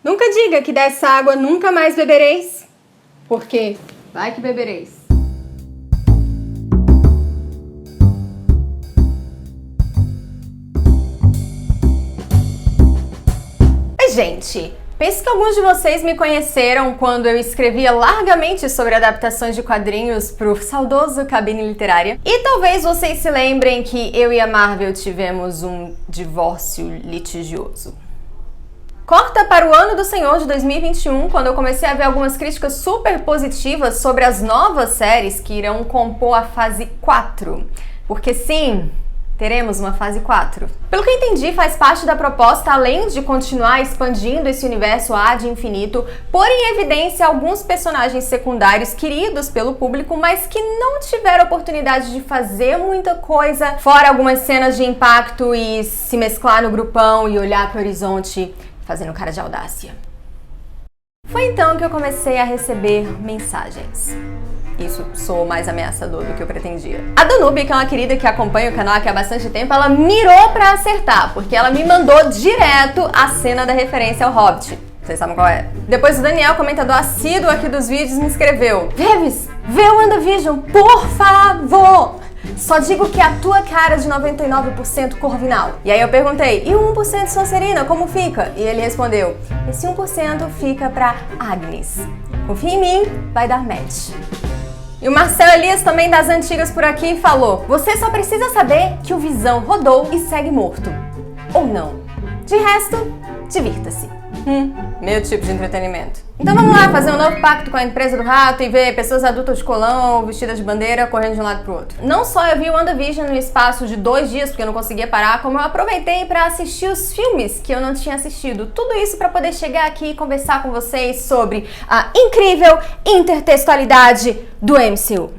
Nunca diga que dessa água nunca mais bebereis, porque vai que bebereis. Oi, gente! Penso que alguns de vocês me conheceram quando eu escrevia largamente sobre adaptações de quadrinhos pro saudoso Cabine Literária. E talvez vocês se lembrem que eu e a Marvel tivemos um divórcio litigioso. Corta para o ano do Senhor de 2021, quando eu comecei a ver algumas críticas super positivas sobre as novas séries que irão compor a fase 4. Porque sim, teremos uma fase 4. Pelo que entendi, faz parte da proposta, além de continuar expandindo esse universo ad infinito, pôr em evidência alguns personagens secundários queridos pelo público, mas que não tiveram oportunidade de fazer muita coisa, fora algumas cenas de impacto e se mesclar no grupão e olhar para o horizonte fazendo cara de audácia. Foi então que eu comecei a receber mensagens. Isso soou mais ameaçador do que eu pretendia. A Danube, que é uma querida que acompanha o canal aqui há bastante tempo, ela mirou pra acertar, porque ela me mandou direto a cena da referência ao Hobbit. Vocês sabem qual é? Depois o Daniel, comentador assíduo aqui dos vídeos, me escreveu: Veves, vê o WandaVision, por favor! Só digo que é a tua cara de 99% corvinal. E aí eu perguntei, e o 1% Sonserina, como fica? E ele respondeu, esse 1% fica pra Agnes. Confia em mim, vai dar match. E o Marcelo Elias, também das antigas por aqui, falou, você só precisa saber que o Visão rodou e segue morto. Ou não. De resto, divirta-se. Meu tipo de entretenimento. Então vamos lá fazer um novo pacto com a empresa do rato e ver pessoas adultas de colão, vestidas de bandeira, correndo de um lado pro outro. Não só eu vi o WandaVision no espaço de 2 dias, porque eu não conseguia parar, como eu aproveitei para assistir os filmes que eu não tinha assistido. Tudo isso para poder chegar aqui e conversar com vocês sobre a incrível intertextualidade do MCU.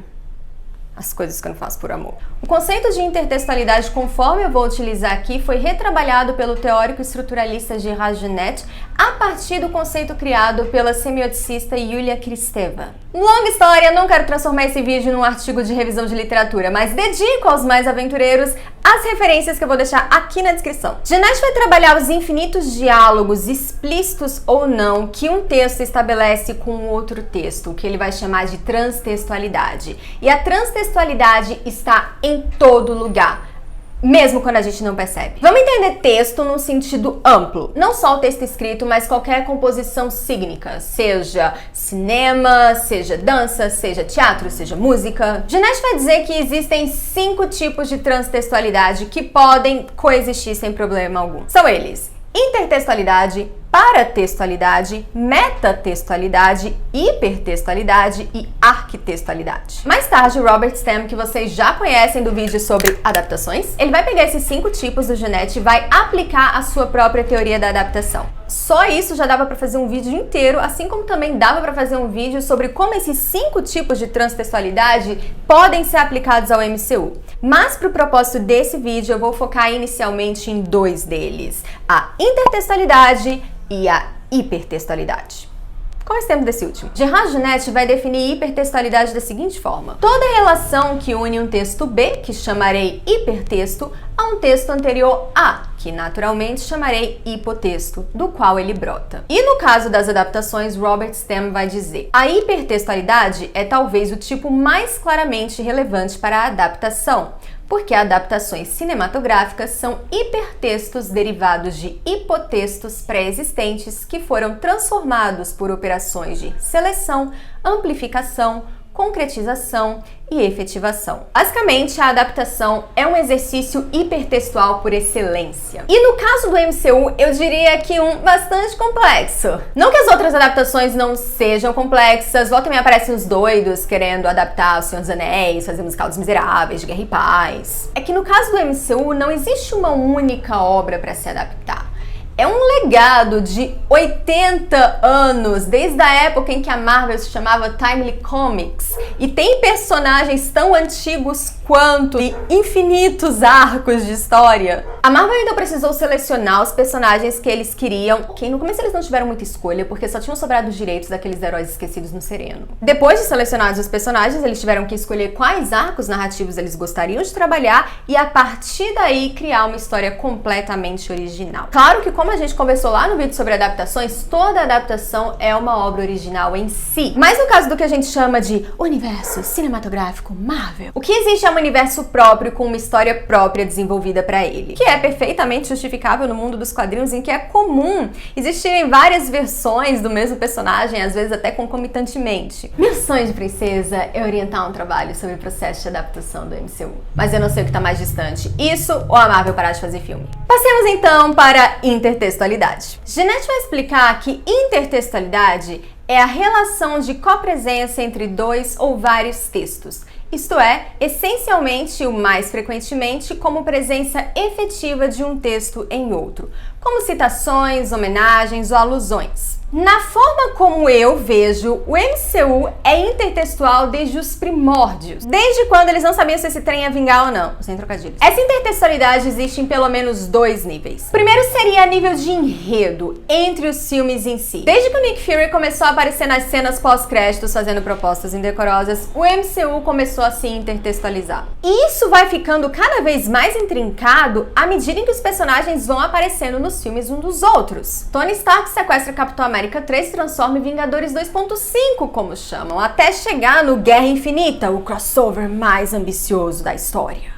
As coisas que eu não faço por amor. O conceito de intertextualidade, conforme eu vou utilizar aqui, foi retrabalhado pelo teórico estruturalista Gerard Genette a partir do conceito criado pela semioticista Yulia Kristeva. Longa história, não quero transformar esse vídeo num artigo de revisão de literatura, mas dedico aos mais aventureiros as referências que eu vou deixar aqui na descrição. Genette vai trabalhar os infinitos diálogos, explícitos ou não, que um texto estabelece com outro texto, o que ele vai chamar de transtextualidade. E a transtextualidade está em todo lugar, mesmo quando a gente não percebe. Vamos entender texto num sentido amplo. Não só o texto escrito, mas qualquer composição cígnica, seja cinema, seja dança, seja teatro, seja música. Genette vai dizer que existem 5 tipos de transtextualidade que podem coexistir sem problema algum. São eles: intertextualidade, paratextualidade, metatextualidade, hipertextualidade e arquitextualidade. Mais tarde, o Robert Stem, que vocês já conhecem do vídeo sobre adaptações, ele vai pegar esses 5 tipos do Genette e vai aplicar a sua própria teoria da adaptação. Só isso já dava para fazer um vídeo inteiro, assim como também dava para fazer um vídeo sobre como esses 5 tipos de transtextualidade podem ser aplicados ao MCU. Mas para o propósito desse vídeo, eu vou focar inicialmente em 2 deles: a intertextualidade e a hipertextualidade. Qual é o tempo desse último? Gerard Genette vai definir hipertextualidade da seguinte forma: toda relação que une um texto B, que chamarei hipertexto, a um texto anterior A, que naturalmente chamarei hipotexto, do qual ele brota. E no caso das adaptações, Robert Stem vai dizer: a hipertextualidade é talvez o tipo mais claramente relevante para a adaptação, porque adaptações cinematográficas são hipertextos derivados de hipotextos pré-existentes que foram transformados por operações de seleção, amplificação, concretização e efetivação. Basicamente, a adaptação é um exercício hipertextual por excelência. E no caso do MCU, eu diria que bastante complexo. Não que as outras adaptações não sejam complexas, volta e meia aparecem os doidos querendo adaptar O Senhor dos Anéis, fazer musical dos Miseráveis, de Guerra e Paz. É que no caso do MCU, não existe uma única obra para se adaptar. É um legado de 80 anos, desde a época em que a Marvel se chamava Timely Comics, e tem personagens tão antigos quanto e infinitos arcos de história. A Marvel então precisou selecionar os personagens que eles queriam, que no começo eles não tiveram muita escolha, porque só tinham sobrado os direitos daqueles heróis esquecidos no Sereno. Depois de selecionados os personagens, eles tiveram que escolher quais arcos narrativos eles gostariam de trabalhar e a partir daí criar uma história completamente original. Claro que como como a gente conversou lá no vídeo sobre adaptações, toda adaptação é uma obra original em si. Mas no caso do que a gente chama de universo cinematográfico Marvel, o que existe é um universo próprio com uma história própria desenvolvida para ele, que é perfeitamente justificável no mundo dos quadrinhos, em que é comum existirem várias versões do mesmo personagem, às vezes até concomitantemente. Meu sonho de princesa é orientar um trabalho sobre o processo de adaptação do MCU, mas eu não sei o que está mais distante, isso ou a Marvel parar de fazer filme. Passemos então para intertextualidade. Jeanette vai explicar que intertextualidade é a relação de copresença entre dois ou vários textos, isto é, essencialmente ou mais frequentemente como presença efetiva de um texto em outro, como citações, homenagens ou alusões. Na forma como eu vejo, o MCU é intertextual desde os primórdios. Desde quando eles não sabiam se esse trem ia vingar ou não, sem trocadilhos. Essa intertextualidade existe em pelo menos dois níveis. O primeiro seria a nível de enredo, entre os filmes em si. Desde que o Nick Fury começou a aparecer nas cenas pós-créditos fazendo propostas indecorosas, o MCU começou a se intertextualizar. E isso vai ficando cada vez mais intrincado à medida em que os personagens vão aparecendo nos filmes um dos outros. Tony Stark sequestra Capitão América 3 se transforma em Vingadores 2.5, como chamam, até chegar no Guerra Infinita, o crossover mais ambicioso da história.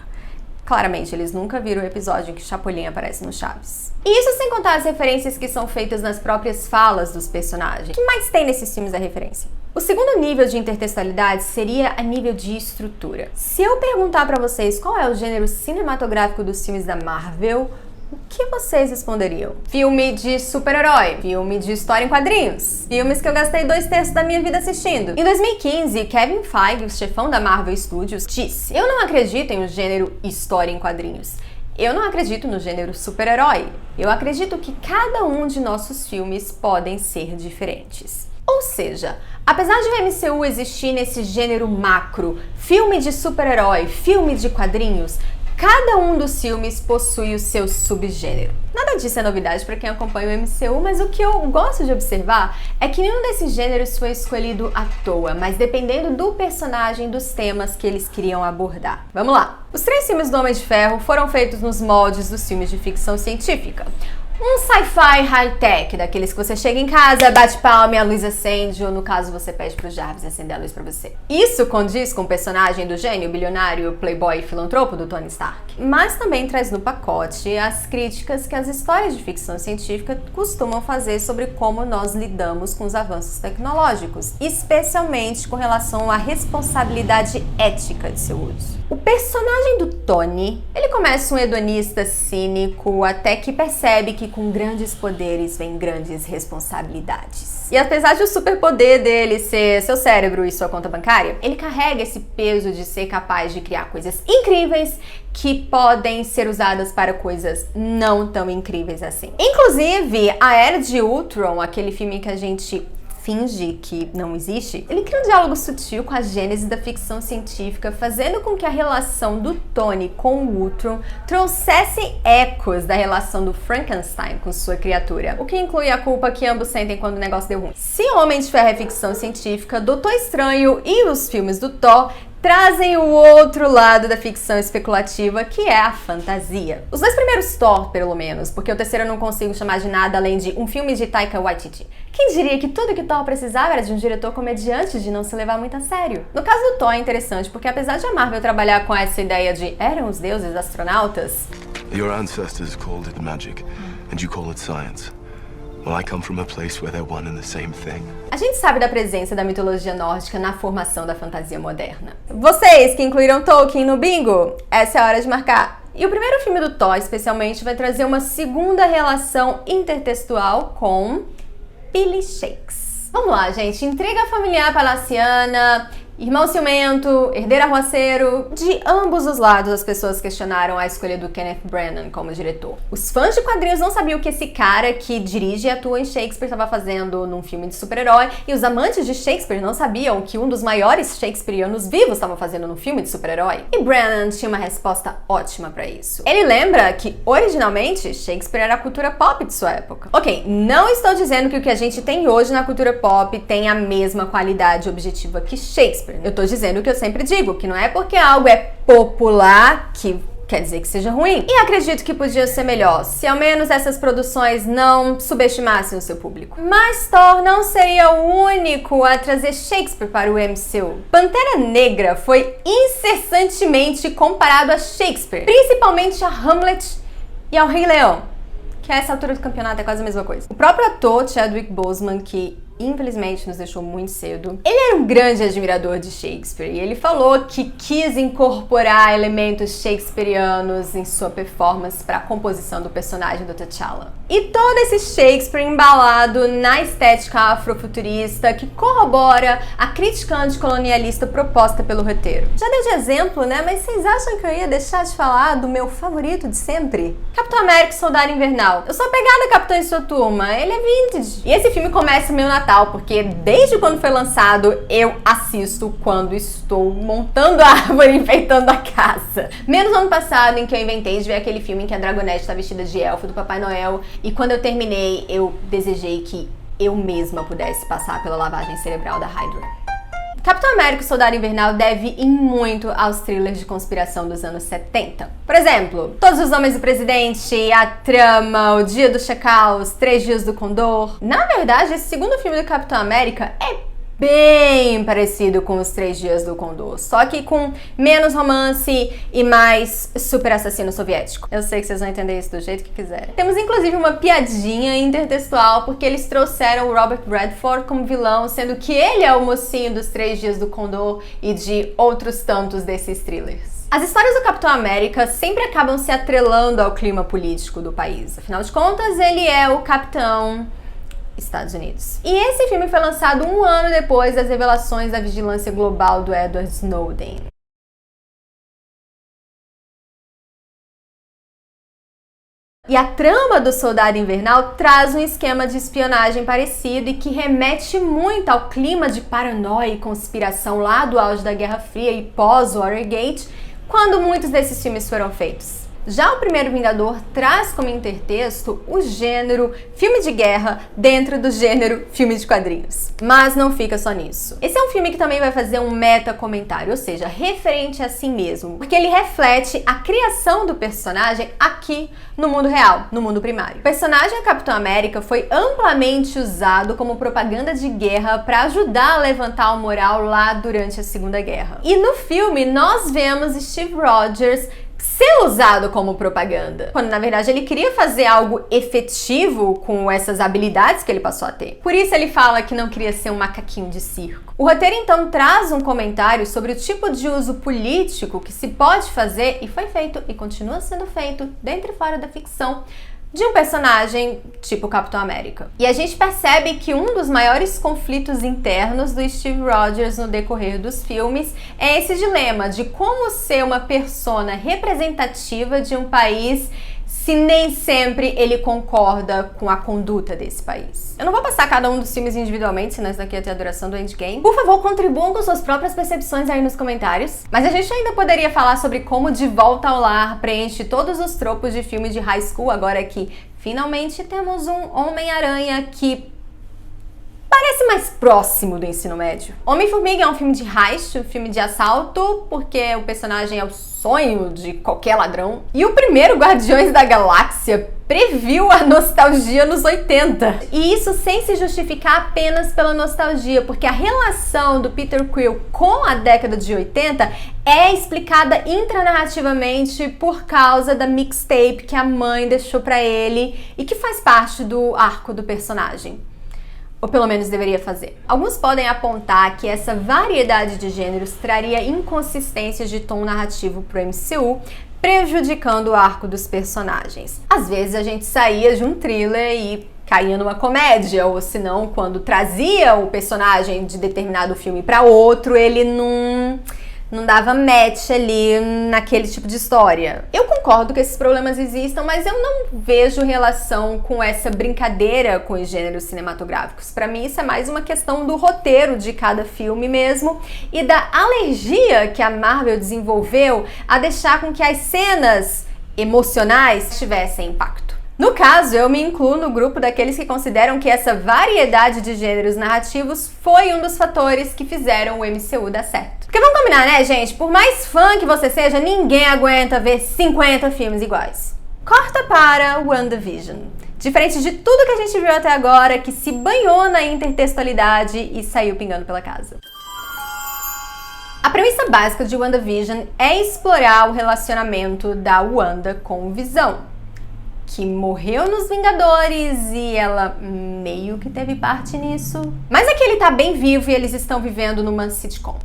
Claramente, eles nunca viram o episódio em que Chapolin aparece no Chaves. E isso sem contar as referências que são feitas nas próprias falas dos personagens. O que mais tem nesses filmes é referência. O segundo nível de intertextualidade seria a nível de estrutura. Se eu perguntar pra vocês qual é o gênero cinematográfico dos filmes da Marvel, o que vocês responderiam? Filme de super-herói, filme de história em quadrinhos, filmes que eu gastei 2/3 da minha vida assistindo. Em 2015, Kevin Feige, o chefão da Marvel Studios, disse: "Eu não acredito em o gênero história em quadrinhos. Eu não acredito no gênero super-herói. Eu acredito que cada um de nossos filmes podem ser diferentes." Ou seja, apesar de o MCU existir nesse gênero macro, filme de super-herói, filme de quadrinhos, cada um dos filmes possui o seu subgênero. Nada disso é novidade para quem acompanha o MCU, mas o que eu gosto de observar é que nenhum desses gêneros foi escolhido à toa, mas dependendo do personagem, dos temas que eles queriam abordar. Vamos lá! Os 3 filmes do Homem de Ferro foram feitos nos moldes dos filmes de ficção científica. Um sci-fi high-tech, daqueles que você chega em casa, bate palma e a luz acende, ou no caso você pede pro Jarvis acender a luz pra você. Isso condiz com o personagem do gênio, bilionário, playboy e filantropo do Tony Stark. Mas também traz no pacote as críticas que as histórias de ficção científica costumam fazer sobre como nós lidamos com os avanços tecnológicos, especialmente com relação à responsabilidade ética de seu uso. O personagem do Tony, ele começa um hedonista cínico até que percebe que com grandes poderes vem grandes responsabilidades. E apesar de o superpoder dele ser seu cérebro e sua conta bancária, ele carrega esse peso de ser capaz de criar coisas incríveis que podem ser usadas para coisas não tão incríveis assim. Inclusive, a Era de Ultron, aquele filme que a gente finge que não existe, ele cria um diálogo sutil com a gênese da ficção científica, fazendo com que a relação do Tony com o Ultron trouxesse ecos da relação do Frankenstein com sua criatura, o que inclui a culpa que ambos sentem quando o negócio deu ruim. Se Homem de Ferro é ficção científica, Doutor Estranho e os filmes do Thor trazem o outro lado da ficção especulativa, que é a fantasia. Os 2 primeiros Thor, pelo menos, porque o terceiro eu não consigo chamar de nada além de um filme de Taika Waititi. Quem diria que tudo que Thor precisava era de um diretor comediante de não se levar muito a sério? No caso do Thor é interessante, porque apesar de a Marvel trabalhar com essa ideia de eram os deuses astronautas, Your ancestors called it magic, and you call it science. Well, I come from a place where they're one and the same thing. a gente sabe da presença da mitologia nórdica na formação da fantasia moderna. Vocês que incluíram Tolkien no bingo, essa é a hora de marcar. E o primeiro filme do Thor, especialmente, vai trazer uma segunda relação intertextual com Billy Shakes. Vamos lá, gente. Intriga familiar palaciana, irmão ciumento, herdeiro arruaceiro. De ambos os lados, as pessoas questionaram a escolha do Kenneth Branagh como diretor. Os fãs de quadrinhos não sabiam o que esse cara que dirige e atua em Shakespeare estava fazendo num filme de super-herói, e os amantes de Shakespeare não sabiam que um dos maiores shakespearianos vivos estava fazendo num filme de super-herói. E Branagh tinha uma resposta ótima pra isso. Ele lembra que, originalmente, Shakespeare era a cultura pop de sua época. Ok, não estou dizendo que o que a gente tem hoje na cultura pop tem a mesma qualidade objetiva que Shakespeare. Eu tô dizendo o que eu sempre digo, que não é porque algo é popular que quer dizer que seja ruim. E acredito que podia ser melhor, se ao menos essas produções não subestimassem o seu público. Mas Thor não seria o único a trazer Shakespeare para o MCU. Pantera Negra foi incessantemente comparado a Shakespeare, principalmente a Hamlet e ao Rei Leão, que a essa altura do campeonato é quase a mesma coisa. O próprio ator Chadwick Boseman, que infelizmente nos deixou muito cedo, ele era um grande admirador de Shakespeare e ele falou que quis incorporar elementos shakespearianos em sua performance para a composição do personagem do T'Challa. E todo esse Shakespeare embalado na estética afrofuturista que corrobora a crítica anticolonialista proposta pelo roteiro. Já dei de exemplo, né? Mas vocês acham que eu ia deixar de falar do meu favorito de sempre? Capitão América e Soldado Invernal. Eu sou apegada a Capitão e sua turma, ele é vintage. E esse filme começa meu Natal, porque desde quando foi lançado eu assisto quando estou montando a árvore e enfeitando a casa. Menos ano passado, em que eu inventei de ver aquele filme em que a Dragonette está vestida de elfo do Papai Noel, e quando eu terminei eu desejei que eu mesma pudesse passar pela lavagem cerebral da Hydra. Capitão América e Soldado Invernal deve ir muito aos thrillers de conspiração dos anos 70. Por exemplo, Todos os Homens do Presidente, A Trama, O Dia do Chacal, Os 3 Dias do Condor. Na verdade, esse segundo filme do Capitão América é bem parecido com Os 3 Dias do Condor, só que com menos romance e mais super assassino soviético. Eu sei que vocês vão entender isso do jeito que quiserem. Temos inclusive uma piadinha intertextual, porque eles trouxeram o Robert Redford como vilão, sendo que ele é o mocinho dos 3 Dias do Condor e de outros tantos desses thrillers. As histórias do Capitão América sempre acabam se atrelando ao clima político do país. Afinal de contas, ele é o Capitão Estados Unidos. E esse filme foi lançado um ano depois das revelações da vigilância global do Edward Snowden. E a trama do Soldado Invernal traz um esquema de espionagem parecido e que remete muito ao clima de paranoia e conspiração lá do auge da Guerra Fria e pós-Watergate, quando muitos desses filmes foram feitos. Já o primeiro Vingador traz como intertexto o gênero filme de guerra dentro do gênero filme de quadrinhos. Mas não fica só nisso. Esse é um filme que também vai fazer um meta-comentário, ou seja, referente a si mesmo, porque ele reflete a criação do personagem aqui no mundo real, no mundo primário. O personagem Capitão América foi amplamente usado como propaganda de guerra para ajudar a levantar o moral lá durante a Segunda Guerra. E no filme nós vemos Steve Rogers ser usado como propaganda, quando na verdade ele queria fazer algo efetivo com essas habilidades que ele passou a ter. Por isso ele fala que não queria ser um macaquinho de circo. O roteiro então traz um comentário sobre o tipo de uso político que se pode fazer, e foi feito e continua sendo feito dentro e fora da ficção, de um personagem tipo Capitão América. E a gente percebe que um dos maiores conflitos internos do Steve Rogers no decorrer dos filmes é esse dilema de como ser uma persona representativa de um país se nem sempre ele concorda com a conduta desse país. Eu não vou passar cada um dos filmes individualmente, senão isso daqui ia ter a duração do Endgame. Por favor, contribuam com suas próprias percepções aí nos comentários. Mas a gente ainda poderia falar sobre como De Volta ao Lar preenche todos os tropos de filme de high school, agora que finalmente temos um Homem-Aranha que parece mais próximo do ensino médio. Homem-Formiga é um filme de heist, um filme de assalto, porque o personagem é o sonho de qualquer ladrão. E o primeiro Guardiões da Galáxia previu a nostalgia nos 80. E isso sem se justificar apenas pela nostalgia, porque a relação do Peter Quill com a década de 80 é explicada intranarrativamente por causa da mixtape que a mãe deixou pra ele e que faz parte do arco do personagem. Ou pelo menos deveria fazer. Alguns podem apontar que essa variedade de gêneros traria inconsistências de tom narrativo pro MCU, prejudicando o arco dos personagens. Às vezes a gente saía de um thriller e caía numa comédia, ou senão quando trazia o personagem de determinado filme para outro, ele não dava match ali naquele tipo de história. Eu concordo que esses problemas existam, mas eu não vejo relação com essa brincadeira com os gêneros cinematográficos. Para mim isso é mais uma questão do roteiro de cada filme mesmo e da alergia que a Marvel desenvolveu a deixar com que as cenas emocionais tivessem impacto. No caso, eu me incluo no grupo daqueles que consideram que essa variedade de gêneros narrativos foi um dos fatores que fizeram o MCU dar certo. Porque Porque vamos combinar, né, gente? Por mais fã que você seja, ninguém aguenta ver 50 filmes iguais. Corta para WandaVision. Diferente de tudo que a gente viu até agora, que se banhou na intertextualidade e saiu pingando pela casa. A premissa básica de WandaVision é explorar o relacionamento da Wanda com o Visão, que morreu nos Vingadores e ela meio que teve parte nisso. Mas aqui ele tá bem vivo e eles estão vivendo numa sitcom.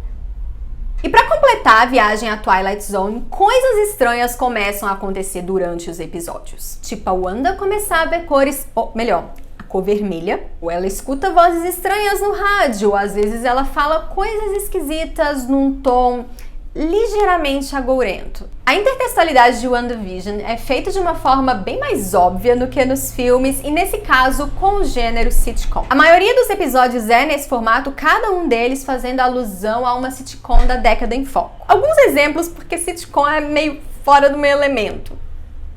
E pra completar a viagem à Twilight Zone, coisas estranhas começam a acontecer durante os episódios. Tipo, a Wanda começar a ver cores, ou melhor, a cor vermelha, ou ela escuta vozes estranhas no rádio, ou às vezes ela fala coisas esquisitas num tom ligeiramente agourento. A intertextualidade de WandaVision é feita de uma forma bem mais óbvia do que nos filmes e, nesse caso, com o gênero sitcom. A maioria dos episódios é nesse formato, cada um deles fazendo alusão a uma sitcom da década em foco. Alguns exemplos, porque sitcom é meio fora do meu elemento.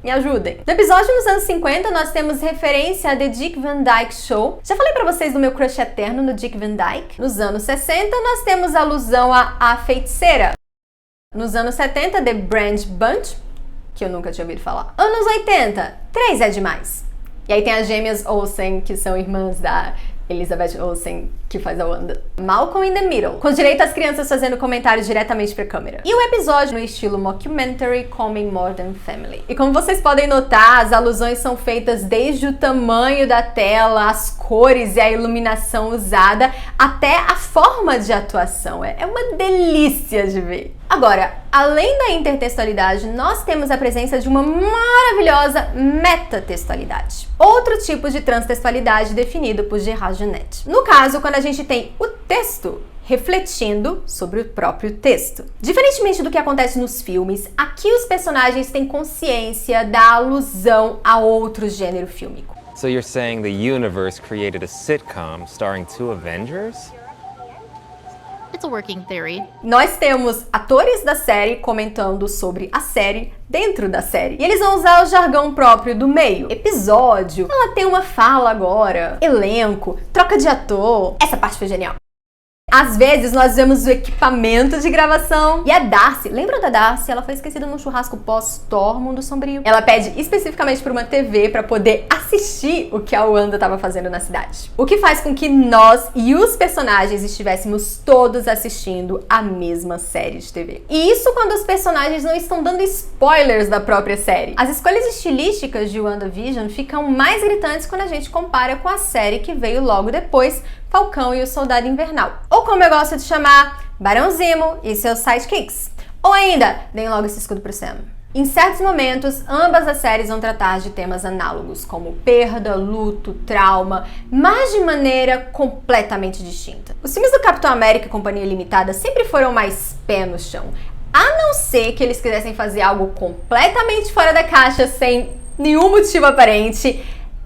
Me ajudem. No episódio nos anos 50, nós temos referência a The Dick Van Dyke Show. Já falei pra vocês do meu crush eterno no Dick Van Dyke. Nos anos 60, nós temos alusão a A Feiticeira. Nos anos 70, The Brand Bunch, que eu nunca tinha ouvido falar. Anos 80, 3 é demais. E aí tem as gêmeas Olsen, que são irmãs da Elizabeth Olsen, que faz a Wanda. Malcolm in the Middle, com direito às crianças fazendo comentários diretamente pra câmera. E o episódio no estilo mockumentary como em Modern Family. E como vocês podem notar, as alusões são feitas desde o tamanho da tela, as cores e a iluminação usada, até a forma de atuação. É uma delícia de ver. Agora, além da intertextualidade, nós temos a presença de uma maravilhosa metatextualidade. Outro tipo de transtextualidade definido por Gerard Junet. No caso, quando a gente tem o texto refletindo sobre o próprio texto. Diferentemente do que acontece nos filmes, aqui os personagens têm consciência da alusão a outro gênero fílmico. So you're saying the universe created a sitcom starring 2 Avengers? It's a working theory. Nós temos atores da série comentando sobre a série dentro da série. E eles vão usar o jargão próprio do meio. Episódio, ela tem uma fala agora, elenco, troca de ator. Essa parte foi genial. Às vezes nós vemos o equipamento de gravação. E a Darcy, lembra da Darcy? Ela foi esquecida num churrasco pós-Thor Mundo Sombrio. Ela pede especificamente por uma TV para poder assistir o que a Wanda estava fazendo na cidade. O que faz com que nós e os personagens estivéssemos todos assistindo a mesma série de TV. E isso quando os personagens não estão dando spoilers da própria série. As escolhas estilísticas de WandaVision ficam mais gritantes quando a gente compara com a série que veio logo depois, Falcão e o Soldado Invernal. Ou como eu gosto de chamar, Barão Zemo e seus sidekicks. Ou ainda, deem logo esse escudo pro Sam. Em certos momentos, ambas as séries vão tratar de temas análogos, como perda, luto, trauma, mas de maneira completamente distinta. Os filmes do Capitão América e Companhia Limitada sempre foram mais pé no chão, a não ser que eles quisessem fazer algo completamente fora da caixa, sem nenhum motivo aparente.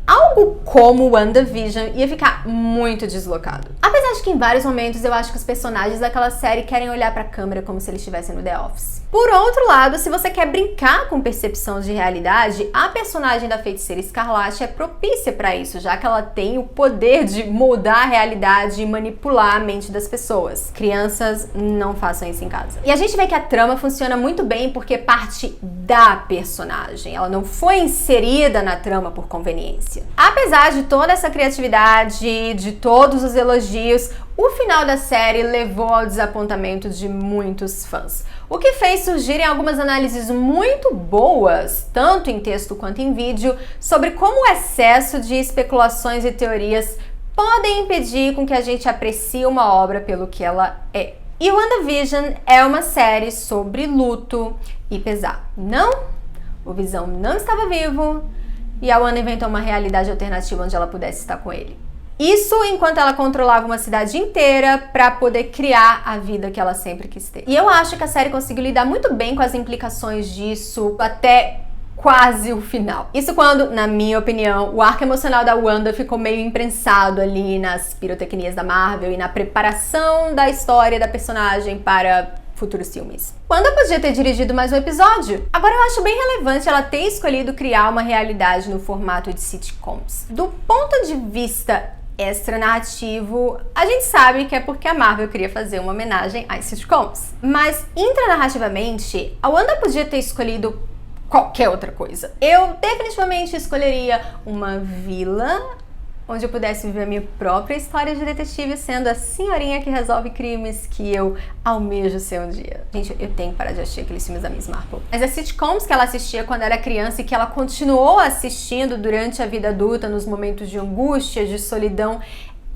Algo como WandaVision ia ficar muito deslocado. Apesar de que em vários momentos eu acho que os personagens daquela série querem olhar pra câmera como se eles estivessem no The Office. Por outro lado, se você quer brincar com percepção de realidade, a personagem da Feiticeira Escarlate é propícia pra isso, já que ela tem o poder de moldar a realidade e manipular a mente das pessoas. Crianças, não façam isso em casa. E a gente vê que a trama funciona muito bem porque parte da personagem. Ela não foi inserida na trama por conveniência. Apesar de toda essa criatividade, de todos os elogios, o final da série levou ao desapontamento de muitos fãs. O que fez surgirem algumas análises muito boas, tanto em texto quanto em vídeo, sobre como o excesso de especulações e teorias podem impedir com que a gente aprecie uma obra pelo que ela é. E WandaVision é uma série sobre luto e pesar. Não, o Visão não estava vivo, e a Wanda inventou uma realidade alternativa onde ela pudesse estar com ele. Isso enquanto ela controlava uma cidade inteira para poder criar a vida que ela sempre quis ter. E eu acho que a série conseguiu lidar muito bem com as implicações disso até quase o final. Isso quando, na minha opinião, o arco emocional da Wanda ficou meio imprensado ali nas pirotecnias da Marvel e na preparação da história da personagem para futuros filmes. Wanda podia ter dirigido mais um episódio. Agora eu acho bem relevante ela ter escolhido criar uma realidade no formato de sitcoms. Do ponto de vista extra narrativo, a gente sabe que é porque a Marvel queria fazer uma homenagem às sitcoms. Mas, intranarrativamente, a Wanda podia ter escolhido qualquer outra coisa. Eu definitivamente escolheria uma vila onde eu pudesse viver a minha própria história de detetive, sendo a senhorinha que resolve crimes que eu almejo ser um dia. Gente, eu tenho que parar de assistir aqueles filmes da Miss Marple. Mas as sitcoms que ela assistia quando era criança e que ela continuou assistindo durante a vida adulta, nos momentos de angústia, de solidão,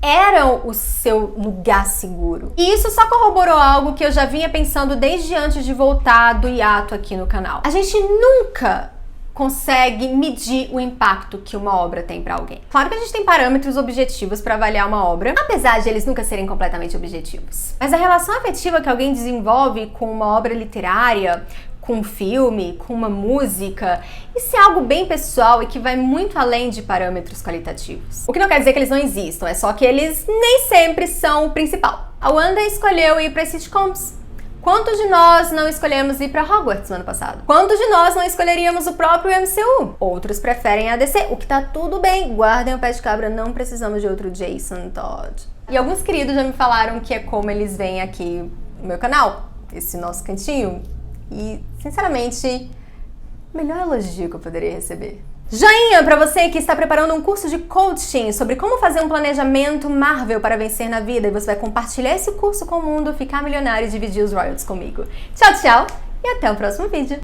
eram o seu lugar seguro. E isso só corroborou algo que eu já vinha pensando desde antes de voltar do hiato aqui no canal. A gente nunca consegue medir o impacto que uma obra tem pra alguém. Claro que a gente tem parâmetros objetivos pra avaliar uma obra, apesar de eles nunca serem completamente objetivos. Mas a relação afetiva que alguém desenvolve com uma obra literária, com um filme, com uma música, isso é algo bem pessoal e que vai muito além de parâmetros qualitativos. O que não quer dizer que eles não existam, é só que eles nem sempre são o principal. A Wanda escolheu ir para sitcoms. Quantos de nós não escolhemos ir para Hogwarts no ano passado? Quantos de nós não escolheríamos o próprio MCU? Outros preferem a DC, o que tá tudo bem. Guardem o pé de cabra, não precisamos de outro Jason Todd. E alguns queridos já me falaram que é como eles veem aqui no meu canal, esse nosso cantinho. E, sinceramente, melhor elogio que eu poderia receber. Joinha pra você que está preparando um curso de coaching sobre como fazer um planejamento Marvel para vencer na vida, e você vai compartilhar esse curso com o mundo, ficar milionário e dividir os royalties comigo. Tchau, tchau e até o próximo vídeo.